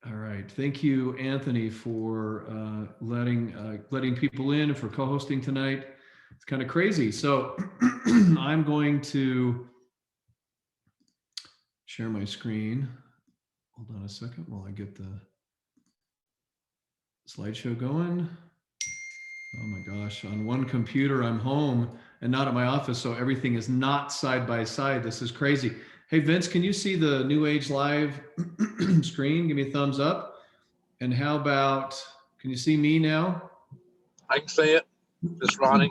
All right. Thank you, Anthony, for letting people in and for co-hosting tonight. It's kind of crazy. So I'm going to share my screen. Hold on a second while I get the slideshow going. Oh my gosh, on one computer, I'm home and not at my office, so everything is not side by side. This is crazy. Hey, Vince, can you see the New Age Live screen? Give me a thumbs up. And how about, can you see me now? I can see it. It's Ronnie.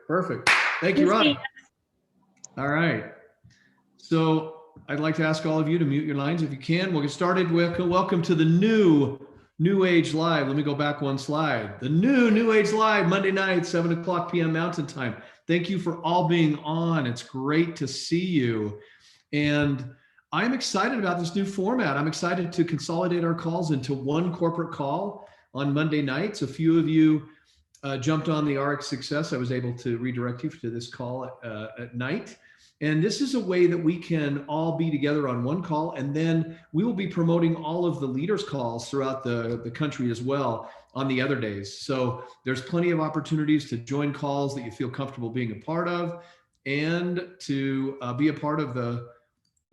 Perfect. Thank you, Ronnie. All right. So I'd like to ask all of you to mute your lines if you can. We'll get started. Welcome to the New Age Live. Let me go back one slide. The New Age Live, Monday night, 7 o'clock p.m. Mountain Time. Thank you for all being on. It's great to see you. And I'm excited about this new format. I'm excited to consolidate our calls into one corporate call on Monday nights. A few of you jumped on the ARIIX Success. I was able to redirect you to this call at night. And this is a way that we can all be together on one call. And then we will be promoting all of the leaders' calls throughout the country as well on the other days. So there's plenty of opportunities to join calls that you feel comfortable being a part of and to be a part of the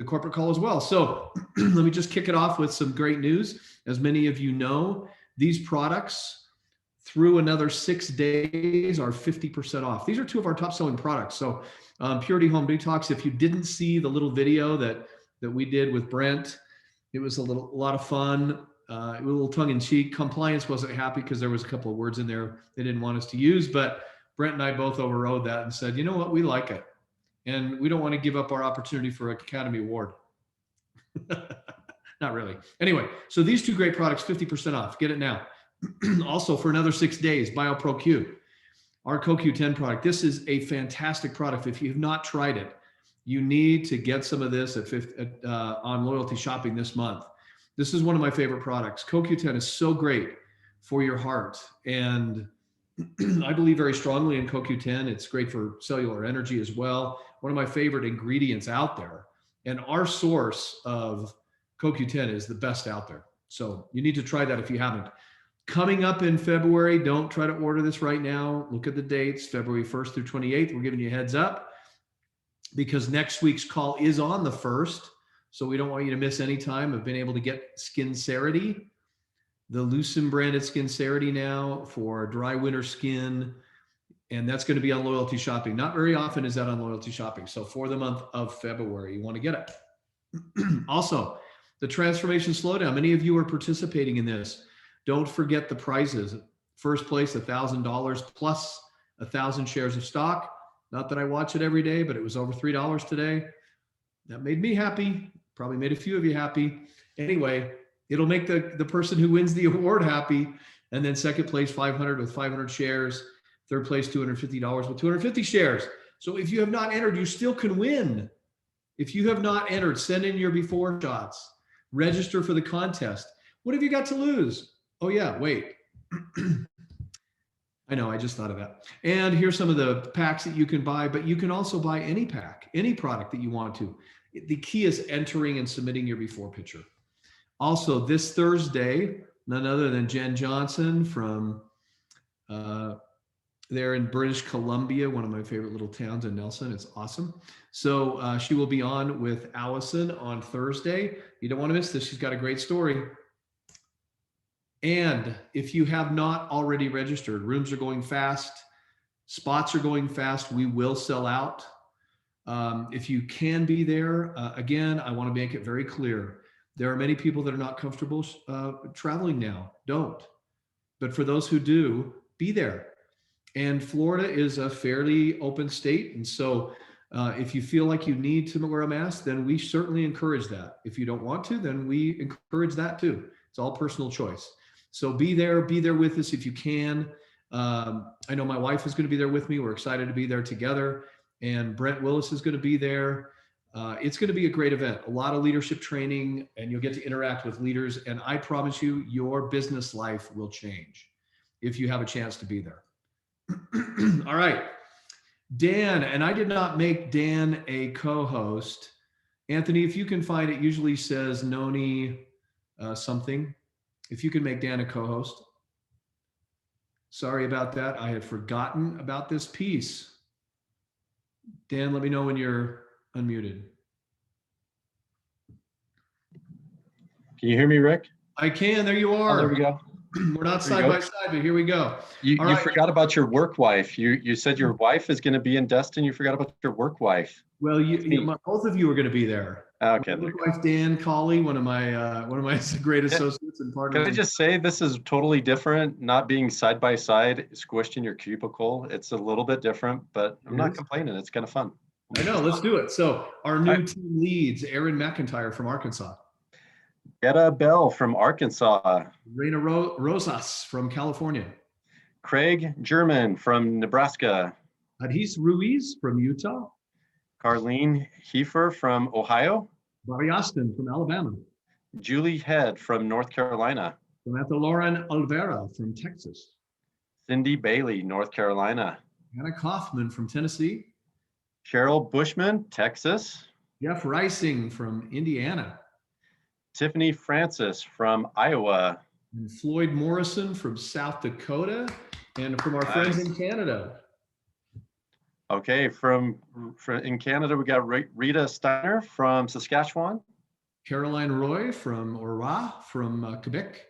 corporate call as well. So let me just kick it off with some great news. As many of you know, these products through another 6 days are 50% off. These are two of our top selling products. So Purity Home Detox, if you didn't see the little video that we did with Brent, it was a lot of fun, a little tongue in cheek. Compliance wasn't happy because there was a couple of words in there they didn't want us to use, but Brent and I both overrode that and said, you know what, we like it. And we don't want to give up our opportunity for an Academy Award. Not really. Anyway, so these two great products, 50% off. Get it now. Also, for another 6 days, BioPro-Q, our CoQ10 product. This is a fantastic product. If you have not tried it, you need to get some of this on Loyalty Shopping this month. This is one of my favorite products. CoQ10 is so great for your heart. And I believe very strongly in CoQ10. It's great for cellular energy as well. One of my favorite ingredients out there. And our source of CoQ10 is the best out there. So you need to try that if you haven't. Coming up in February, don't try to order this right now. Look at the dates, February 1st through 28th. We're giving you a heads up because next week's call is on the 1st. So we don't want you to miss any time of being able to get Skincerity, the Lucin branded Skincerity now for dry winter skin. And that's going to be on Loyalty Shopping. Not very often is that on Loyalty Shopping. So for the month of February, you want to get it. Also, the Transformation Slowdown. Many of you are participating in this. Don't forget the prizes. First place, $1,000 plus 1,000 shares of stock. Not that I watch it every day, but it was over $3 today. That made me happy. Probably made a few of you happy. Anyway, it'll make the person who wins the award happy. And then second place, 500 with 500 shares. Third place, $250 with 250 shares. So if you have not entered, you still can win. If you have not entered, send in your before shots. Register for the contest. What have you got to lose? Oh yeah, wait. I know, I just thought of that. And here's some of the packs that you can buy, but you can also buy any pack, any product that you want to. The key is entering and submitting your before picture. Also, this Thursday, none other than Jen Johnson from there in British Columbia, one of my favorite little towns in Nelson. It's awesome. So she will be on with Allison on Thursday. You don't want to miss this. She's got a great story. And if you have not already registered, rooms are going fast, spots are going fast. We will sell out. If you can be there, again, I want to make it very clear. There are many people that are not comfortable traveling now. Don't. But for those who do, be there. And Florida is a fairly open state. And so if you feel like you need to wear a mask, then we certainly encourage that. If you don't want to, then we encourage that too. It's all personal choice. So be there with us if you can. I know my wife is going to be there with me. We're excited to be there together. And Brent Willis is going to be there. It's going to be a great event, a lot of leadership training, and you'll get to interact with leaders. And I promise you, your business life will change if you have a chance to be there. All right. Dan, and I did not make Dan a co-host. Anthony, if you can find it, usually says Noni something. If you can make Dan a co-host. Sorry about that. I had forgotten about this piece. Dan, let me know when you're unmuted. Can you hear me, Rick? I can. There you Oh, are. there we go. We're not There you side go. by side, but here we go. You All right. forgot about your work wife. You said your wife is going to be in Destin. You forgot about your work wife. Well, both of you are going to be there. Okay. My wife, Dan Colley, one of my great associates and partners. Can I just say this is totally different? Not being side by side, squished in your cubicle. It's a little bit different, but I'm not complaining. It's kind of fun. I know. Let's do it. So our new team leads: Aaron McIntyre from Arkansas, Etta Bell from Arkansas, Reina Rosas from California, Craig German from Nebraska, Adhis Ruiz from Utah, Carlene Heifer from Ohio, Barry Austin from Alabama, Julie Head from North Carolina, Samantha Lauren Olvera from Texas, Cindy Bailey, North Carolina, Anna Kaufman from Tennessee, Cheryl Bushman, Texas, Jeff Reising from Indiana, Tiffany Francis from Iowa, and Floyd Morrison from South Dakota, and from our friends in Canada. Okay, from in Canada, we got Rita Steiner from Saskatchewan, Caroline Roy from Quebec,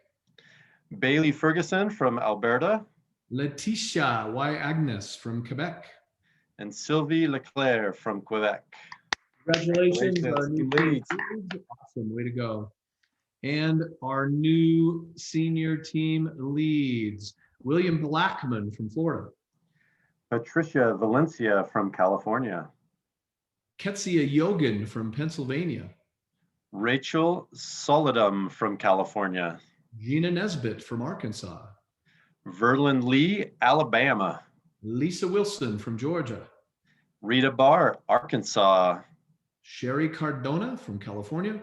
Bailey Ferguson from Alberta, Letitia Y. Agnes from Quebec, and Sylvie Leclerc from Quebec. Congratulations, our Congratulations, new team leads. Awesome, way to go. And our new senior team leads: William Blackman from Florida, Patricia Valencia from California, Ketsia Yogan from Pennsylvania, Rachel Solidum from California, Gina Nesbitt from Arkansas, Verlin Lee, Alabama, Lisa Wilson from Georgia, Rita Barr, Arkansas, Sherry Cardona from California,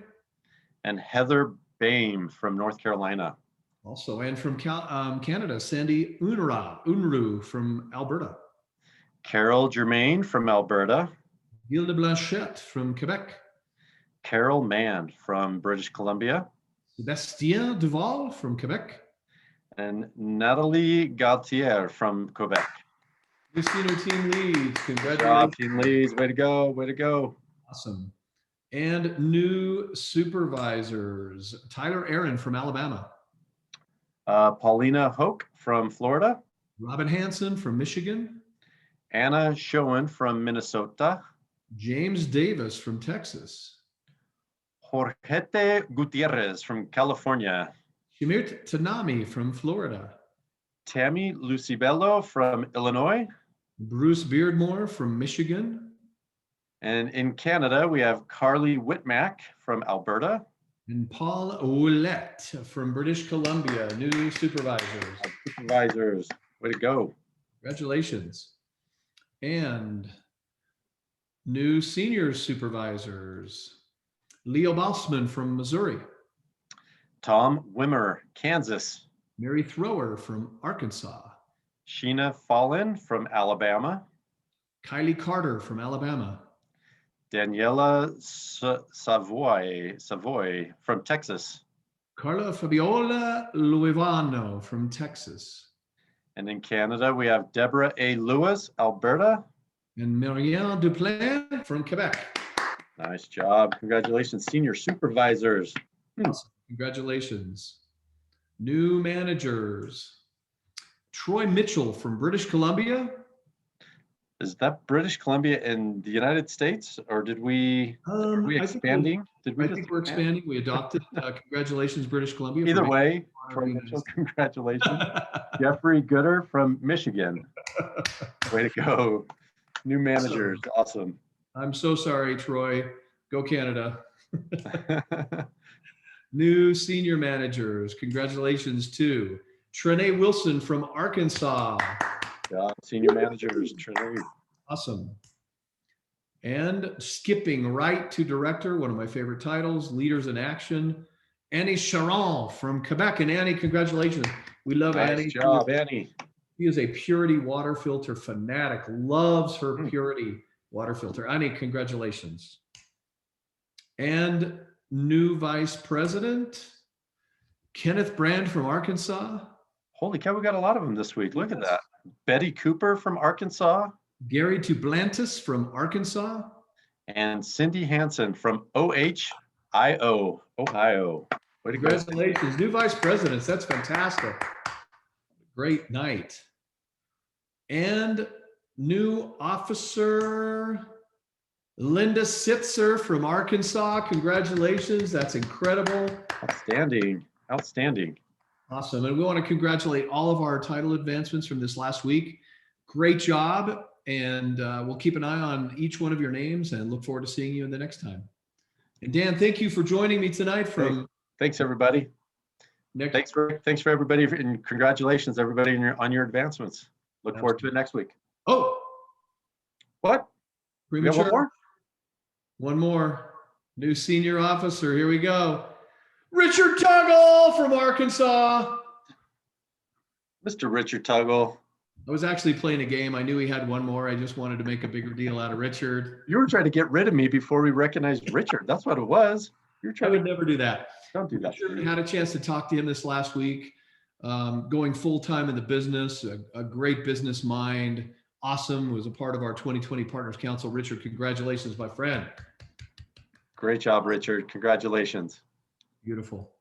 and Heather Bame from North Carolina. also, and from Canada, Sandy Unru from Alberta, Carol Germain from Alberta, Gilda Blanchette from Quebec, Carol Mann from British Columbia, Sebastien Duval from Quebec, and Natalie Gautier from Quebec. new senior team leads. Good Congratulations. job, team leads. Way to go. Way to go. Awesome. And new supervisors: Tyler Aaron from Alabama, Paulina Hoke from Florida, Robin Hanson from Michigan, Anna Schoen from Minnesota, James Davis from Texas, Jorge Gutierrez from California, Shimirt Tanami from Florida, Tammy Lucibello from Illinois, Bruce Beardmore from Michigan, and in Canada, we have Carly Whitmack from Alberta, and Paul Ouellette from British Columbia, new supervisors. supervisors. Way to go. Congratulations. And new senior supervisors: Leo Bossman from Missouri, Tom Wimmer, Kansas, Mary Thrower from Arkansas, Sheena Fallon from Alabama, Kylie Carter from Alabama, Daniela Savoy from Texas, Carla Fabiola Luivano from Texas, and in Canada, we have Deborah A. Lewis, Alberta. and Marianne Duplain from Quebec. Nice job. Congratulations, senior supervisors. Awesome. Congratulations. New managers: Troy Mitchell from British Columbia. Is that British Columbia in the United States, or are we expanding? I think we're expanding. We adopted. Congratulations, British Columbia. Either way, Troy Mitchell, congratulations. Jeffrey Gooder from Michigan. Way to go. New managers, awesome. I'm so sorry, Troy. Go Canada. New senior managers. Congratulations to Trinae Wilson from Arkansas. Yeah, senior managers, Trinity. Awesome. And skipping right to director, one of my favorite titles, Leaders in Action, Annie Charon from Quebec. And Annie, congratulations. We love Annie. Nice job, Annie. She is a purity water filter fanatic, loves her purity water filter. Annie, congratulations. And new vice president, Kenneth Brand from Arkansas. Holy cow, we got a lot of them this week. Look at that. Betty Cooper from Arkansas. Gary Tublantis from Arkansas. And Cindy Hansen from Ohio. Ohio. Way to go. Congratulations. New vice presidents. That's fantastic. Great night. And new officer, Linda Sitzer from Arkansas. Congratulations. That's incredible. Outstanding. Outstanding. Awesome. And we want to congratulate all of our title advancements from this last week. Great job. And we'll keep an eye on each one of your names and look forward to seeing you in the next time. And Dan, thank you for joining me tonight from. Thanks, everybody. Nick. Thanks for everybody, and congratulations, everybody, on your advancements. Look forward to it next week. Oh, what? We got one more? One more. New senior officer. Here we go. Richard Tuggle from Arkansas. Mr. Richard Tuggle. I was actually playing a game. I knew he had one more. I just wanted to make a bigger deal out of Richard. You were trying to get rid of me before we recognized Richard. That's what it was. You're trying. I would never do that. Don't do that. Richard had a chance to talk to him this last week. Going full-time in the business, a great business mind. Awesome. Was a part of our 2020 Partners Council. Richard, congratulations, my friend. Great job, Richard. Congratulations. Beautiful.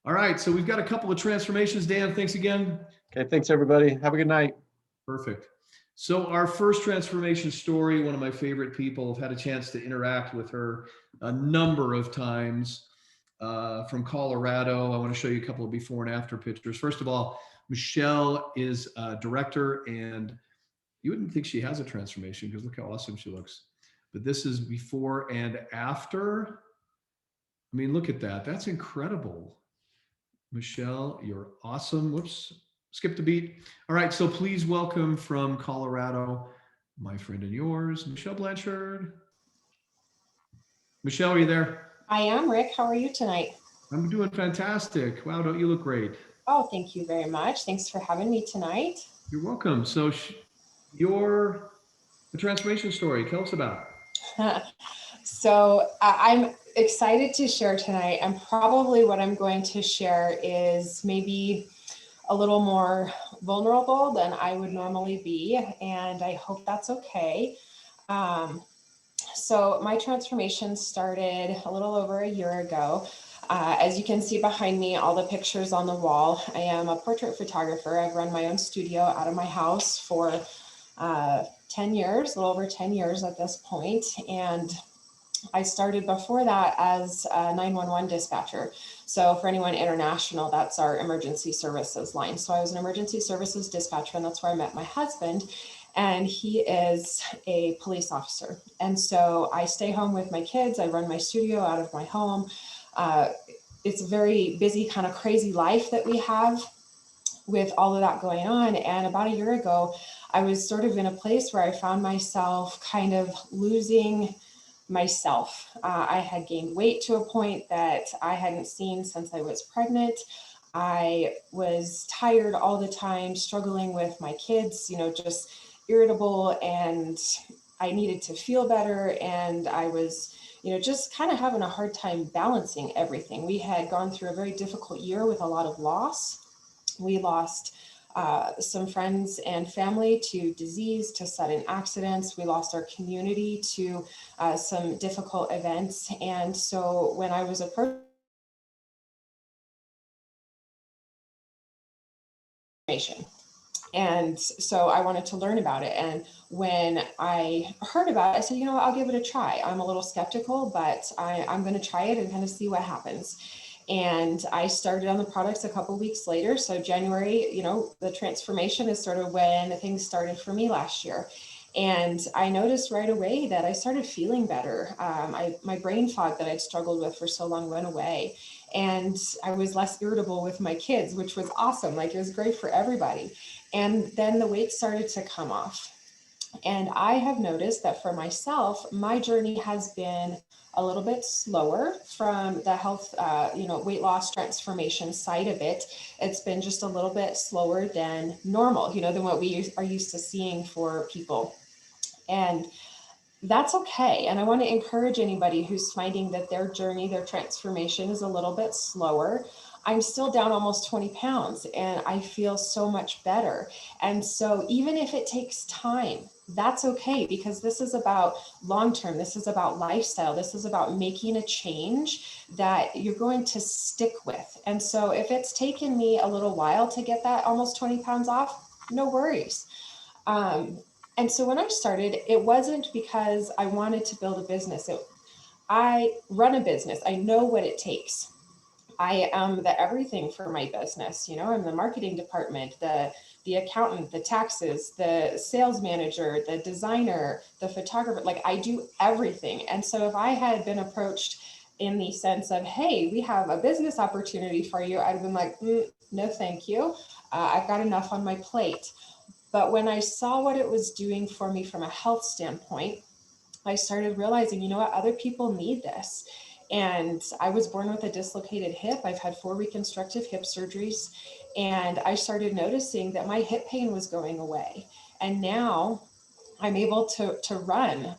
All right. So we've got a couple of transformations. Dan, thanks again. Okay. Thanks, everybody. Have a good night. Perfect. So our first transformation story, one of my favorite people, I've had a chance to interact with her a number of times, from Colorado. I want to show you a couple of before and after pictures. First of all, Michelle is a director, and you wouldn't think she has a transformation because look how awesome she looks. But this is before and after. I mean, look at that. That's incredible. Michelle, you're awesome. Whoops. Skipped a beat. All right, so please welcome from Colorado, my friend and yours, Michelle Blanchard. Michelle, are you there? I am, Rick. How are you tonight? I'm doing fantastic. Wow, don't you look great? Oh, thank you very much. Thanks for having me tonight. You're welcome. So you're the transformation story. Tell us about it. So I'm excited to share tonight, and probably what I'm going to share is maybe a little more vulnerable than I would normally be, and I hope that's okay. So my transformation started a little over a year ago. As you can see behind me, all the pictures on the wall, I am a portrait photographer. I've run my own studio out of my house for 10 years, a little over 10 years at this point. And I started before that as a 911 dispatcher. So for anyone international, that's our emergency services line. So I was an emergency services dispatcher, and that's where I met my husband. And he is a police officer. And so I stay home with my kids. I run my studio out of my home. It's a very busy, kind of crazy life that we have with all of that going on. And about a year ago, I was sort of in a place where I found myself kind of losing myself. I had gained weight to a point that I hadn't seen since I was pregnant. I was tired all the time, struggling with my kids, just irritable, and I needed to feel better. And I was, just kind of having a hard time balancing everything. We had gone through a very difficult year with a lot of loss. We lost some friends and family to disease, to sudden accidents. We lost our community to some difficult events. And so when I was approaching, and so I wanted to learn about it. And when I heard about it, I said, I'll give it a try. I'm a little skeptical, but I'm going to try it and kind of see what happens. And I started on the products a couple of weeks later. So January, the transformation is sort of when things started for me last year. And I noticed right away that I started feeling better. My brain fog that I'd struggled with for so long went away. And I was less irritable with my kids, which was awesome. Like, it was great for everybody. And then the weight started to come off. And I have noticed that for myself, my journey has been a little bit slower from the health, weight loss transformation side of it. It's been just a little bit slower than normal, than what we are used to seeing for people. And that's okay. And I want to encourage anybody who's finding that their journey, their transformation is a little bit slower. I'm still down almost 20 pounds and I feel so much better. And so even if it takes time, that's okay, because this is about long-term. This is about lifestyle. This is about making a change that you're going to stick with. And so if it's taken me a little while to get that almost 20 pounds off, no worries. And so when I started, it wasn't because I wanted to build a business. I run a business. I know what it takes. I am the everything for my business. You know, I'm the marketing department, the accountant, the taxes, the sales manager, the designer, the photographer. Like, I do everything. And so if I had been approached in the sense of, hey, we have a business opportunity for you, I'd have been like, no, thank you. I've got enough on my plate. But when I saw what it was doing for me from a health standpoint, I started realizing, you know what, other people need this. And I was born with a dislocated hip. I've had 4 reconstructive hip surgeries. And I started noticing that my hip pain was going away. And now I'm able to run.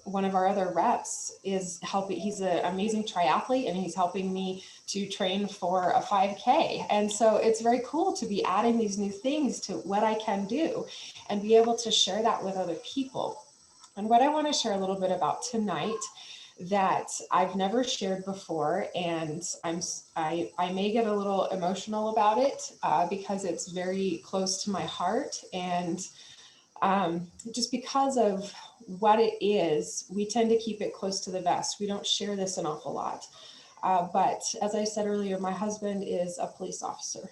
One of our other reps is helping. He's an amazing triathlete, and he's helping me to train for a 5K. And so it's very cool to be adding these new things to what I can do and be able to share that with other people. And what I want to share a little bit about tonight that I've never shared before, and I may get a little emotional about it because it's very close to my heart, and just because of what it is, we tend to keep it close to the vest. We don't share this an awful lot. But as I said earlier, my husband is a police officer.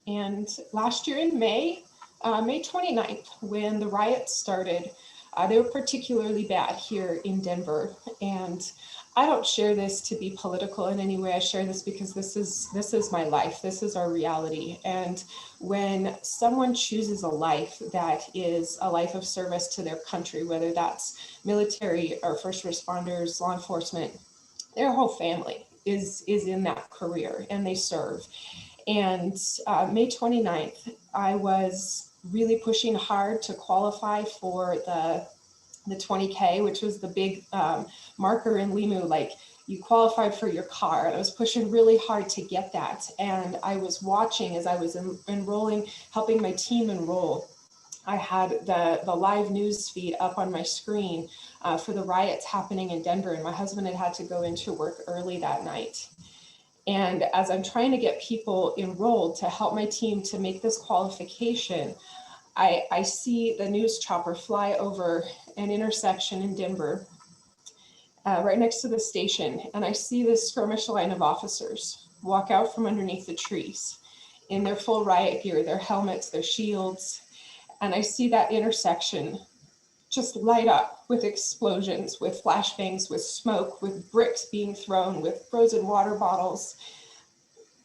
And last year in May 29th, when the riots started, they were particularly bad here in Denver. And I don't share this to be political in any way. I share this because this is my life. This is our reality. And when someone chooses a life that is a life of service to their country, whether that's military or first responders, law enforcement, their whole family is in that career, and they serve. And May 29th, I was really pushing hard to qualify for the 20K, which was the big marker in Limu, like you qualified for your car. And I was pushing really hard to get that. And I was watching as I was enrolling, helping my team enroll. I had the live news feed up on my screen for the riots happening in Denver. And my husband had to go into work early that night. And as I'm trying to get people enrolled to help my team to make this qualification, I see the news chopper fly over an intersection in Denver, right next to the station. And I see this skirmish line of officers walk out from underneath the trees in their full riot gear, their helmets, their shields. And I see that intersection just light up with explosions, with flashbangs, with smoke, with bricks being thrown, with frozen water bottles.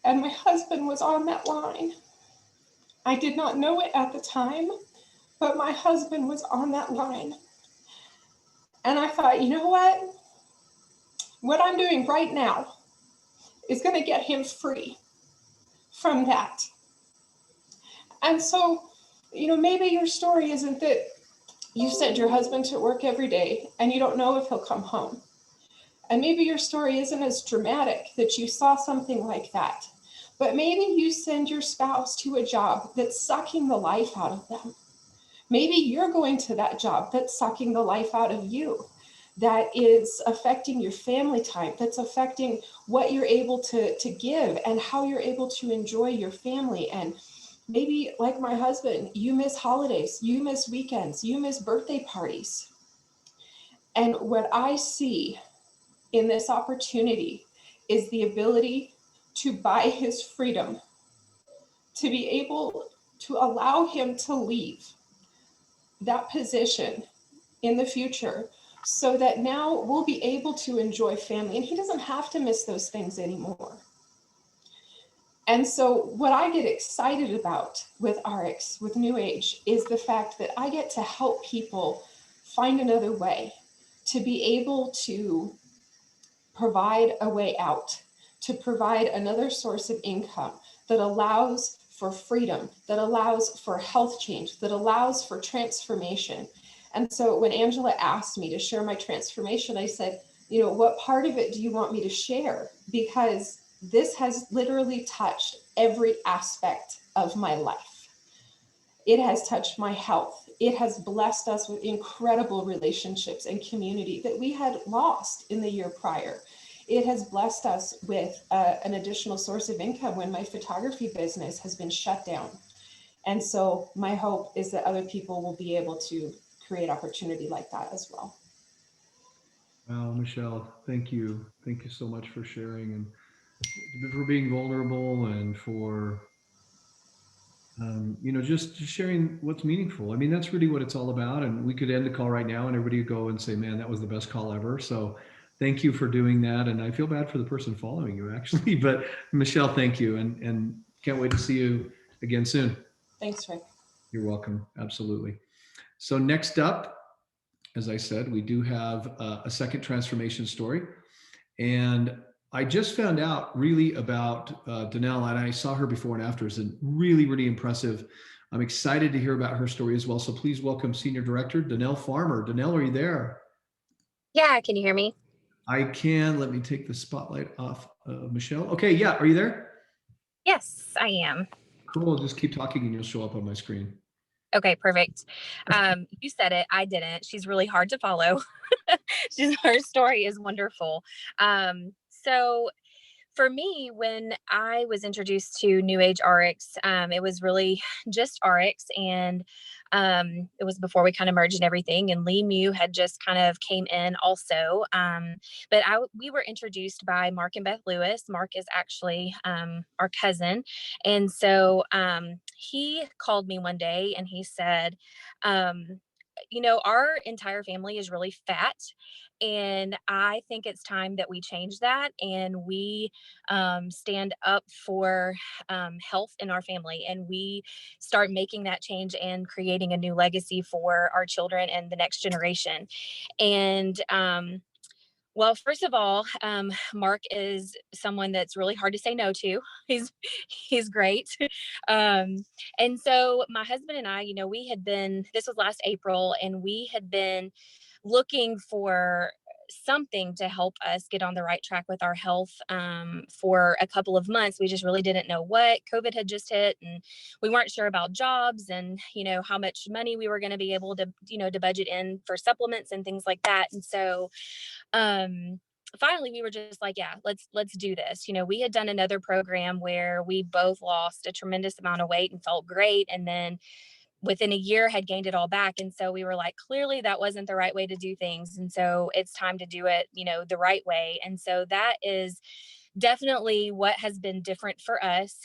And my husband was on that line. I did not know it at the time, but my husband was on that line. And I thought, you know what? What I'm doing right now is going to get him free from that. And so, you know, maybe your story isn't that you send your husband to work every day and you don't know if he'll come home. And maybe your story isn't as dramatic that you saw something like that. But maybe you send your spouse to a job that's sucking the life out of them. Maybe you're going to that job that's sucking the life out of you, that is affecting your family time, that's affecting what you're able to give and how you're able to enjoy your family. And maybe, like my husband, you miss holidays, you miss weekends, you miss birthday parties. And what I see in this opportunity is the ability to buy his freedom, to be able to allow him to leave that position in the future so that now we'll be able to enjoy family and he doesn't have to miss those things anymore. And so what I get excited about with ARIIX, with New Age, is the fact that I get to help people find another way, to be able to provide a way out, to provide another source of income that allows for freedom, that allows for health change, that allows for transformation. And so when Angela asked me to share my transformation, I said, What part of it do you want me to share? Because this has literally touched every aspect of my life. It has touched my health. It has blessed us with incredible relationships and community that we had lost in the year prior. It has blessed us with an additional source of income when my photography business has been shut down. And so my hope is that other people will be able to create opportunity like that as well. Wow, Michelle, thank you. Thank you so much for sharing and for being vulnerable and for, just sharing what's meaningful. I mean, that's really what it's all about. And we could end the call right now and everybody would go and say, man, that was the best call ever. So thank you for doing that. And I feel bad for the person following you actually, but Michelle, thank you. And can't wait to see you again soon. Thanks, Rick. You're welcome. Absolutely. So next up, as I said, we do have a second transformation story. And I just found out really about Danelle, and I saw her before and after. It's really, really impressive. I'm excited to hear about her story as well. So please welcome Senior Director Danelle Farmer. Danelle, are you there? Yeah, can you hear me? I can. Let me take the spotlight off Michelle. Okay, yeah, are you there? Yes, I am. Cool, just keep talking and you'll show up on my screen. Okay, perfect. You said it, I didn't. She's really hard to follow. Her story is wonderful. So for me, when I was introduced to New Age ARIIX, it was really just ARIIX, and it was before we kind of merged and everything. And Lee Mew had just kind of came in also, but we were introduced by Mark and Beth Lewis. Mark is actually our cousin, and so he called me one day and he said, our entire family is really fat. And I think it's time that we change that and we stand up for health in our family. And we start making that change and creating a new legacy for our children and the next generation. And well, first of all, Mark is someone that's really hard to say no to. He's great. And so my husband and I, this was last April, and we had been looking for something to help us get on the right track with our health for a couple of months. We just really didn't know what. COVID had just hit, and we weren't sure about jobs and, how much money we were going to be able to, to budget in for supplements and things like that. And so finally we were just like, yeah, let's do this. We had done another program where we both lost a tremendous amount of weight and felt great, and then within a year had gained it all back. And so we were like, clearly that wasn't the right way to do things, and so it's time to do it the right way. And so that is definitely what has been different for us.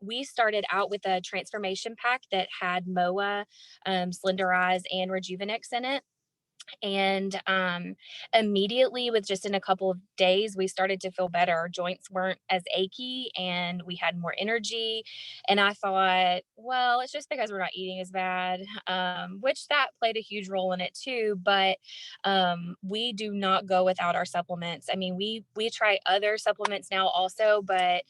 We started out with a transformation pack that had MOA, Slenderize, and Rejuvenex in it. And immediately, in a couple of days, we started to feel better. Our joints weren't as achy and we had more energy. And I thought, well, it's just because we're not eating as bad, which that played a huge role in it too. But we do not go without our supplements. I mean, we try other supplements now also, but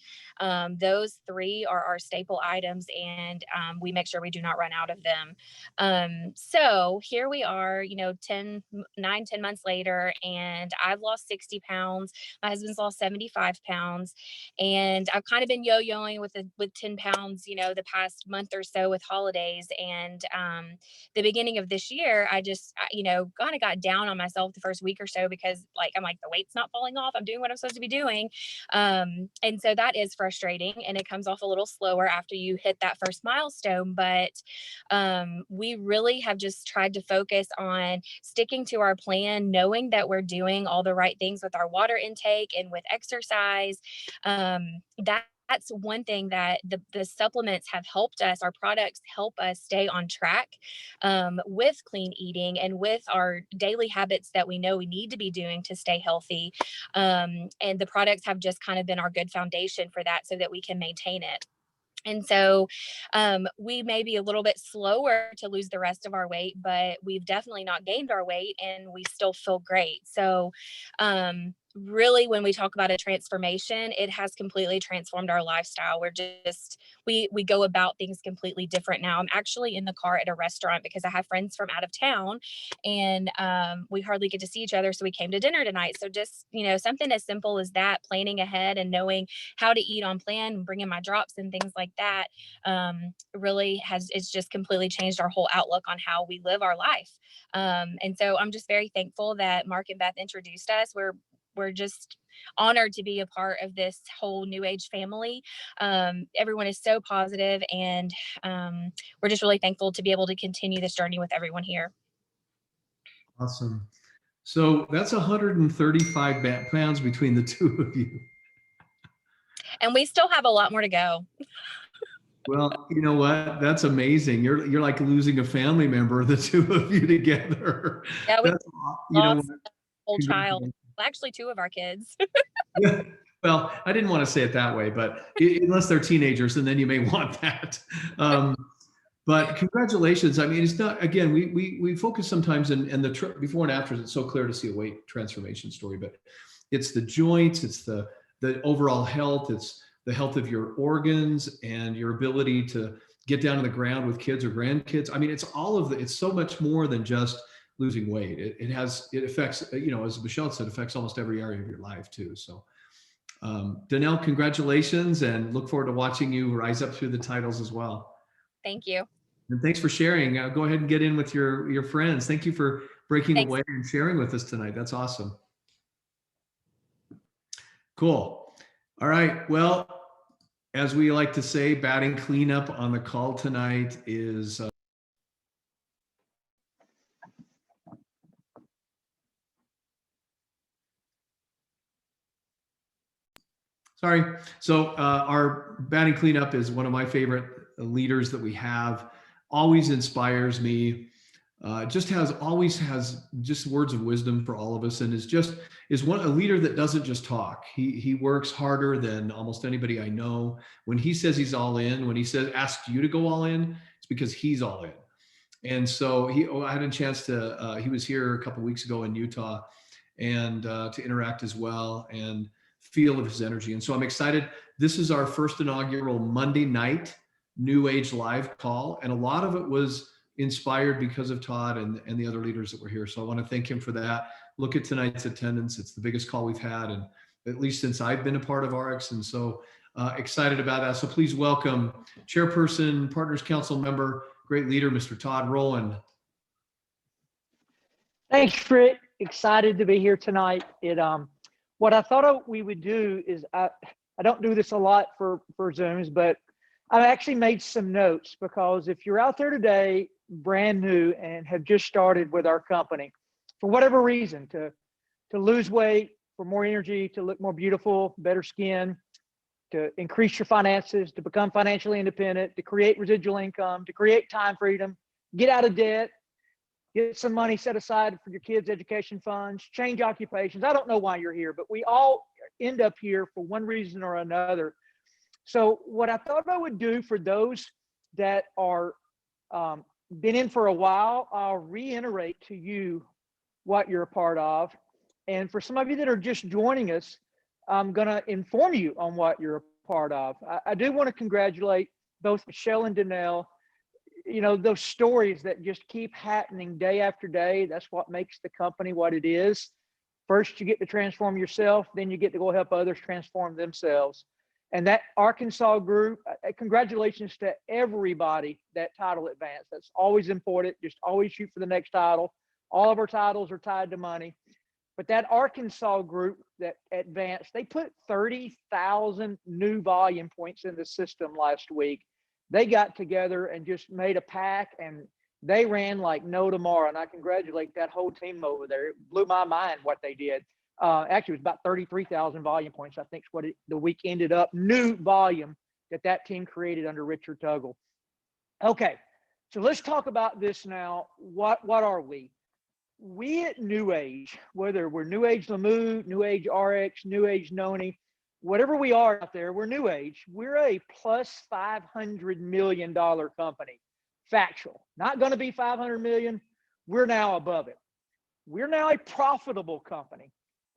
those three are our staple items, and we make sure we do not run out of them. So here we are, 10 months later, and I've lost 60 pounds. My husband's lost 75 pounds. And I've kind of been yo-yoing with 10 pounds, the past month or so with holidays. And the beginning of this year, I just, kind of got down on myself the first week or so because I'm like, the weight's not falling off. I'm doing what I'm supposed to be doing. And so that is frustrating, and it comes off a little slower after you hit that first milestone. But we really have just tried to focus on sticking to our plan, knowing that we're doing all the right things with our water intake and with exercise. That's one thing that the supplements have helped us. Our products help us stay on track with clean eating and with our daily habits that we know we need to be doing to stay healthy. And the products have just kind of been our good foundation for that so that we can maintain it. And so we may be a little bit slower to lose the rest of our weight, but we've definitely not gained our weight, and we still feel great. So really, when we talk about a transformation, it has completely transformed our lifestyle. We're just, we go about things completely different now. I'm actually in the car at a restaurant because I have friends from out of town, and we hardly get to see each other. So we came to dinner tonight. So just, something as simple as that, planning ahead and knowing how to eat on plan and bringing my drops and things like that, really it's just completely changed our whole outlook on how we live our life. And so I'm just very thankful that Mark and Beth introduced us. We're just honored to be a part of this whole New Age family. Everyone is so positive, and we're just really thankful to be able to continue this journey with everyone here. Awesome. So that's 135 pounds between the two of you. And we still have a lot more to go. Well, you know what? That's amazing. You're like losing a family member, the two of you together. Yeah, we That's, lost a whole child. Congratulations. Well, actually, 2 of our kids. Well, I didn't want to say it that way, but unless they're teenagers, and then you may want that. But congratulations. I mean, it's not, again, we focus sometimes and the before and after, it's so clear to see a weight transformation story, but it's the joints, it's the overall health, it's the health of your organs and your ability to get down to the ground with kids or grandkids. I mean, it's it's so much more than just losing weight. It affects, as Michelle said, affects almost every area of your life too. So Danelle, congratulations, and look forward to watching you rise up through the titles as well. Thank you. And thanks for sharing. Go ahead and get in with your friends. Thank you for breaking away and sharing with us tonight. That's awesome. Cool. All right. Well, as we like to say, batting cleanup on the call tonight is sorry. So our batting cleanup is one of my favorite leaders that we have. Always inspires me. Always has just words of wisdom for all of us, and is a leader that doesn't just talk. He works harder than almost anybody I know. When he says he's all in, when he says asks you to go all in, it's because he's all in. And so I had a chance to. He was here a couple of weeks ago in Utah, and to interact as well and feel of his energy. And so I'm excited. This is our first inaugural Monday night New Age Live call, and a lot of it was inspired because of Todd and the other leaders that were here. So I want to thank him for that. Look at tonight's attendance. It's the biggest call we've had, and at least since I've been a part of ARIIX, and so excited about that. So please welcome Chairperson, Partners Council member, great leader, Mr. Todd Rowland. Thanks, Rick. Excited to be here tonight. What I thought we would do is, I don't do this a lot for Zooms, but I actually made some notes, because if you're out there today, brand new, and have just started with our company, for whatever reason, to lose weight, for more energy, to look more beautiful, better skin, to increase your finances, to become financially independent, to create residual income, to create time freedom, get out of debt, get some money set aside for your kids' education funds, change occupations. I don't know why you're here, but we all end up here for one reason or another. So what I thought I would do for those that are been in for a while, I'll reiterate to you what you're a part of. And for some of you that are just joining us, I'm going to inform you on what you're a part of. I do want to congratulate both Michelle and Danelle. Those stories that just keep happening day after day, that's what makes the company what it is. First, you get to transform yourself, then you get to go help others transform themselves. And that Arkansas group, congratulations to everybody that title advanced. That's always important. Just always shoot for the next title. All of our titles are tied to money. But that Arkansas group that advanced, they put 30,000 new volume points in the system last week. They got together and just made a pack, and they ran like no tomorrow. And I congratulate that whole team over there. It blew my mind what they did. Actually, it was about 33,000 volume points, I think is what the week ended up. New volume that team created under Richard Tuggle. Okay, so let's talk about this now. What are we? We at New Age, whether we're New Age Lamu, New Age ARIIX, New Age Noni, whatever we are out there, we're New Age. We're a plus $500 million company. Factual. Not going to be 500 million. We're now above it. We're now a profitable company.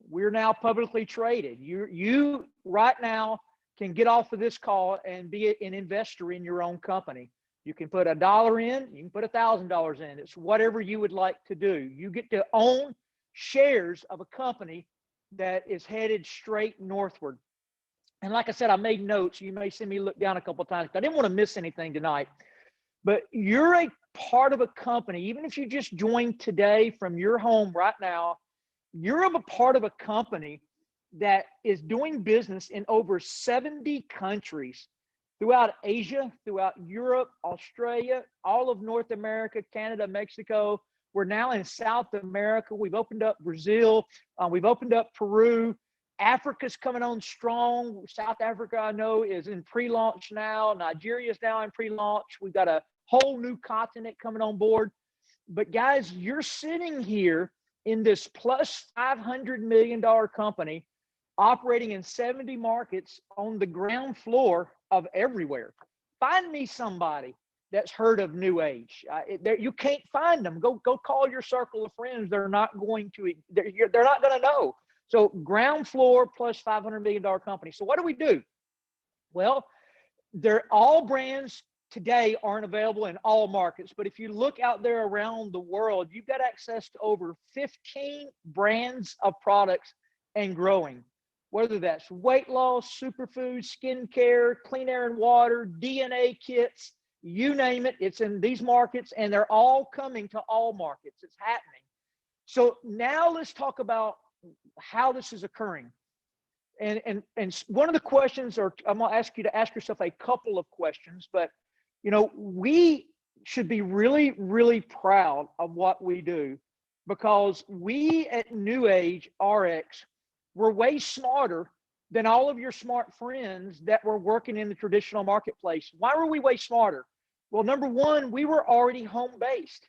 We're now publicly traded. You right now can get off of this call and be an investor in your own company. You can put $1 in, you can put $1,000 in. It's whatever you would like to do. You get to own shares of a company that is headed straight northward. And like I said, I made notes. You may see me look down a couple of times. I didn't want to miss anything tonight. But you're a part of a company, even if you just joined today from your home right now, you're a part of a company that is doing business in over 70 countries throughout Asia, throughout Europe, Australia, all of North America, Canada, Mexico. We're now in South America. We've opened up Brazil. We've opened up Peru. Africa's coming on strong. South Africa, I know, is in pre-launch now. Nigeria is now in pre-launch. We've got a whole new continent coming on board. But guys, you're sitting here in this plus $500 million company operating in 70 markets on the ground floor of everywhere. Find me somebody that's heard of New Age. You can't find them. Go call your circle of friends. They're not going to know. So ground floor plus $500 million company. So what do? Well, they're all brands today aren't available in all markets, but if you look out there around the world, you've got access to over 15 brands of products and growing. Whether that's weight loss, superfoods, skincare, clean air and water, DNA kits, you name it, it's in these markets, and they're all coming to all markets. It's happening. So now let's talk about how this is occurring. And one of the questions, or I'm going to ask you to ask yourself a couple of questions, but we should be really, really proud of what we do, because we at New Age ARIIX, we're way smarter than all of your smart friends that were working in the traditional marketplace. Why were we way smarter? Well, number one, we were already home-based.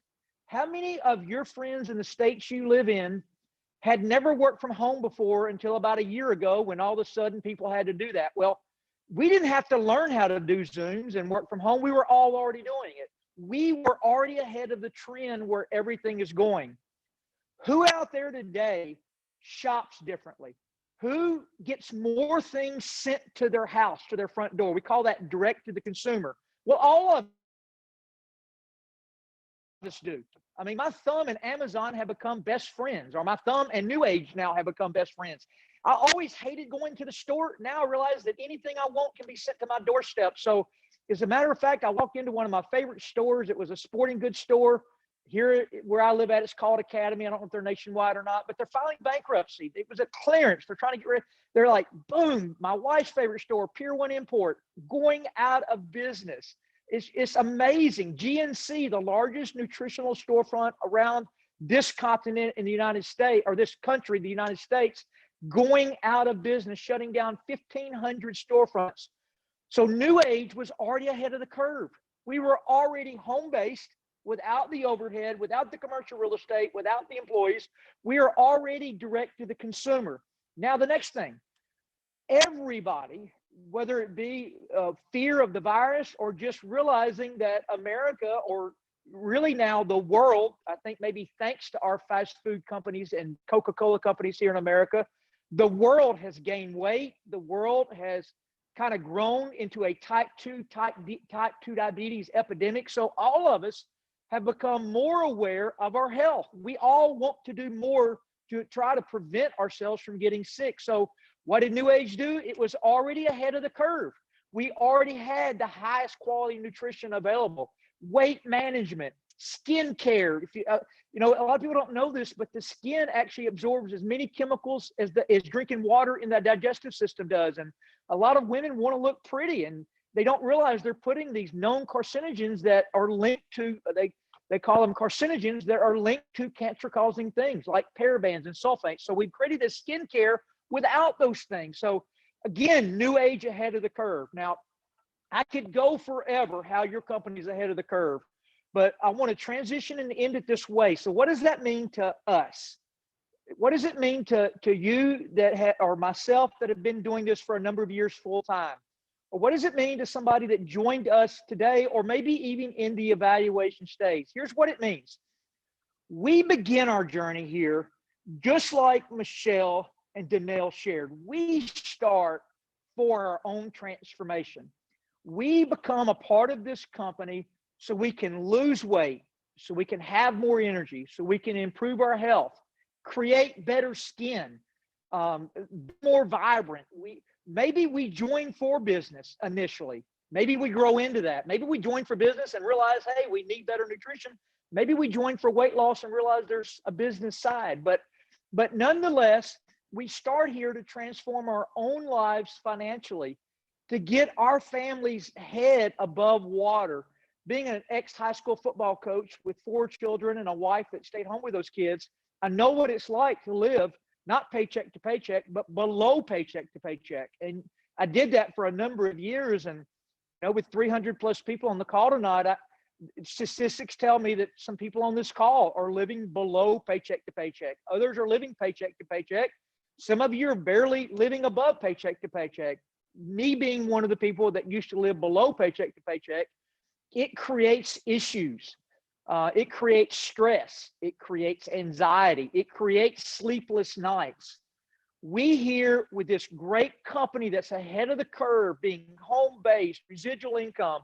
How many of your friends in the states you live in had never worked from home before until about a year ago, when all of a sudden people had to do that? Well, we didn't have to learn how to do Zooms and work from home. We were all already doing it. We were already ahead of the trend where everything is going. Who out there today shops differently? Who gets more things sent to their house, to their front door? We call that direct to the consumer. Well, all of us do. I mean, my thumb and Amazon have become best friends, or my thumb and New Age now have become best friends. I always hated going to the store. Now I realize that anything I want can be sent to my doorstep. So as a matter of fact, I walked into one of my favorite stores. It was a sporting goods store. Here where I live at, it's called Academy. I don't know if they're nationwide or not, but they're filing bankruptcy. It was a clearance. They're trying to get rid. They're like, boom, my wife's favorite store, Pier 1 Import, going out of business. It's amazing. GNC, the largest nutritional storefront around this continent in the United States, or this country, the United States, going out of business, shutting down 1,500 storefronts. So New Age was already ahead of the curve. We were already home-based, without the overhead, without the commercial real estate, without the employees. We are already direct to the consumer. Now, the next thing, everybody, whether it be fear of the virus or just realizing that America, or really now the world, I think maybe thanks to our fast food companies and Coca-Cola companies here in America, the world has gained weight. The world has kind of grown into a type 2 diabetes epidemic. So all of us have become more aware of our health. We all want to do more to try to prevent ourselves from getting sick. So what did New Age do? It was already ahead of the curve. We already had the highest quality nutrition available, weight management, skin care. If you, a lot of people don't know this, but the skin actually absorbs as many chemicals as drinking water in the digestive system does. And a lot of women want to look pretty, and they don't realize they're putting these known carcinogens that are linked to, they call them carcinogens that are linked to cancer-causing things like parabens and sulfates. So we've created this skincare without those things. So again, New Age ahead of the curve. Now, I could go forever how your company's ahead of the curve, but I want to transition and end it this way. So what does that mean to us? What does it mean to you that or myself that have been doing this for a number of years full time? Or what does it mean to somebody that joined us today, or maybe even in the evaluation stage? Here's what it means. We begin our journey here just like Michelle and Danelle shared. We start for our own transformation. We become a part of this company so we can lose weight, so we can have more energy, so we can improve our health, create better skin, more vibrant. Maybe we join for business initially. Maybe we grow into that. Maybe we join for business and realize, hey, we need better nutrition. Maybe we join for weight loss and realize there's a business side. But nonetheless, we start here to transform our own lives financially, to get our family's head above water. Being an ex-high school football coach with 4 children and a wife that stayed home with those kids, I know what it's like to live not paycheck to paycheck, but below paycheck to paycheck. And I did that for a number of years. And with 300 plus people on the call tonight, statistics tell me that some people on this call are living below paycheck to paycheck. Others are living paycheck to paycheck. Some of you are barely living above paycheck to paycheck. Me being one of the people that used to live below paycheck to paycheck, it creates issues. It creates stress. It creates anxiety. It creates sleepless nights. We here with this great company that's ahead of the curve, being home-based, residual income,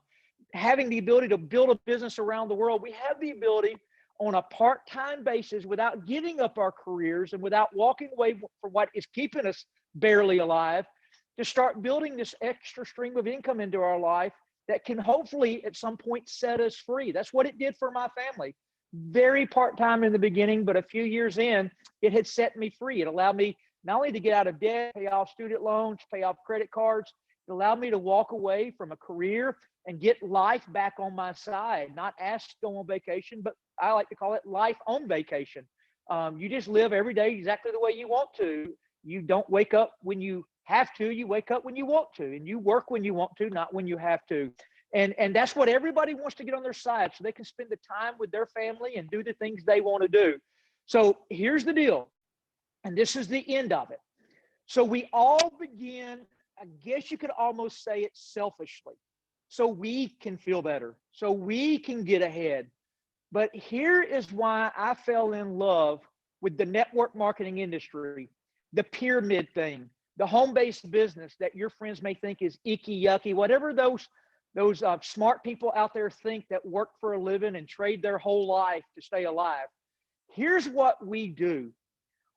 having the ability to build a business around the world, we have the ability on a part-time basis without giving up our careers and without walking away from what is keeping us barely alive, to start building this extra stream of income into our life that can hopefully at some point set us free. That's what it did for my family. Very part-time in the beginning, but a few years in, it had set me free. It allowed me not only to get out of debt, pay off student loans, pay off credit cards, it allowed me to walk away from a career and get life back on my side, not asked to go on vacation, but I like to call it life on vacation. You just live every day exactly the way you want to. You don't wake up when you have to, you wake up when you want to, and you work when you want to, not when you have to. And that's what everybody wants to get on their side so they can spend the time with their family and do the things they want to do. So here's the deal, and this is the end of it. So we all begin, I guess you could almost say it selfishly, so we can feel better, so we can get ahead. But here is why I fell in love with the network marketing industry, the pyramid thing, the home-based business that your friends may think is icky, yucky, whatever those smart people out there think that work for a living and trade their whole life to stay alive. Here's what we do.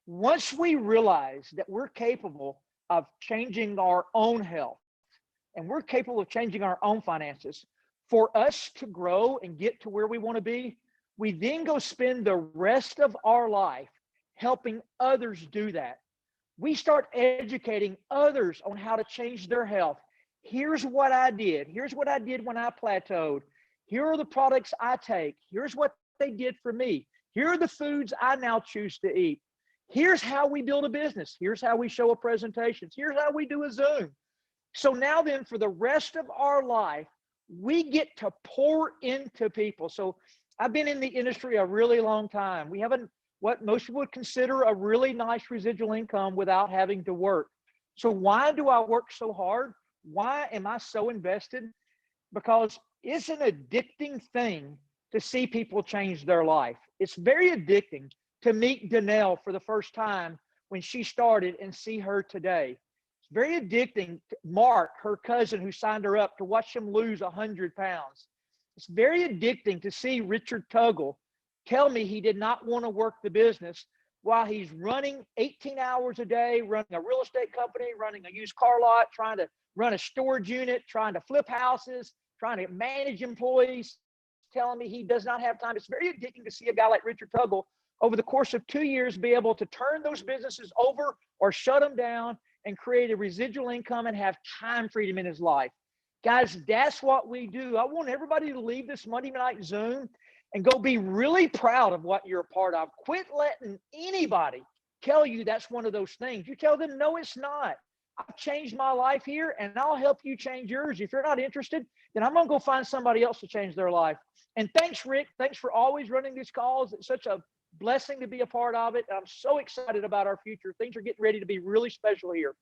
Once we realize that we're capable of changing our own health and we're capable of changing our own finances, for us to grow and get to where we want to be, we then go spend the rest of our life helping others do that. We start educating others on how to change their health. Here's what I did. Here's what I did when I plateaued. Here are the products I take. Here's what they did for me. Here are the foods I now choose to eat. Here's how we build a business. Here's how we show a presentation. Here's how we do a Zoom. So now then, for the rest of our life, we get to pour into people. So I've been in the industry a really long time. We haven't what most people would consider a really nice residual income without having to work. So why do I work so hard? Why am I so invested? Because it's an addicting thing to see people change their life. It's very addicting to meet Danelle for the first time when she started and see her today. It's very addicting to Mark, her cousin who signed her up, to watch him lose 100 pounds. It's very addicting to see Richard Tuggle tell me he did not want to work the business while he's running 18 hours a day, running a real estate company, running a used car lot, trying to run a storage unit, trying to flip houses, trying to manage employees, telling me he does not have time. It's very addicting to see a guy like Richard Tuggle over the course of 2 years be able to turn those businesses over or shut them down and create a residual income and have time freedom in his life. Guys, that's what we do. I want everybody to leave this Monday night Zoom and go be really proud of what you're a part of. Quit letting anybody tell you that's one of those things. You tell them, no, it's not. I've changed my life here and I'll help you change yours. If you're not interested, then I'm going to go find somebody else to change their life. And thanks, Rick. Thanks for always running these calls. It's such a blessing to be a part of it. I'm so excited about our future. Things are getting ready to be really special here.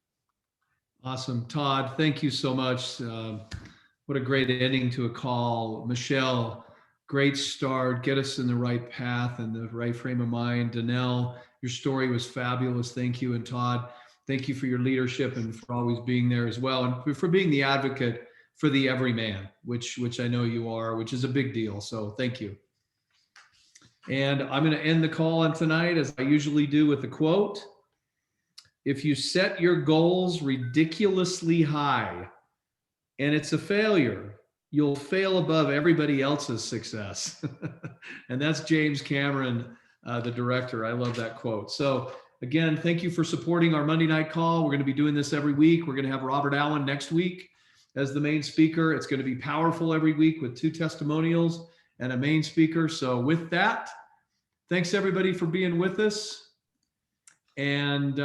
Awesome. Todd, thank you so much. What a great ending to a call. Michelle, great start. Get us in the right path and the right frame of mind. Danelle, Your story was fabulous. Thank you. And Todd, thank you for your leadership and for always being there as well, and for being the advocate for the everyman, which I know you are, which is a big deal. So thank you. And I'm going to end the call on tonight, as I usually do, with a quote. If you set your goals ridiculously high and it's a failure, you'll fail above everybody else's success. And that's James Cameron, the director. I love that quote. So again, thank you for supporting our Monday night call. We're going to be doing this every week. We're going to have Robert Allen next week as the main speaker. It's going to be powerful every week with 2 testimonials and a main speaker. So with that, thanks everybody for being with us. And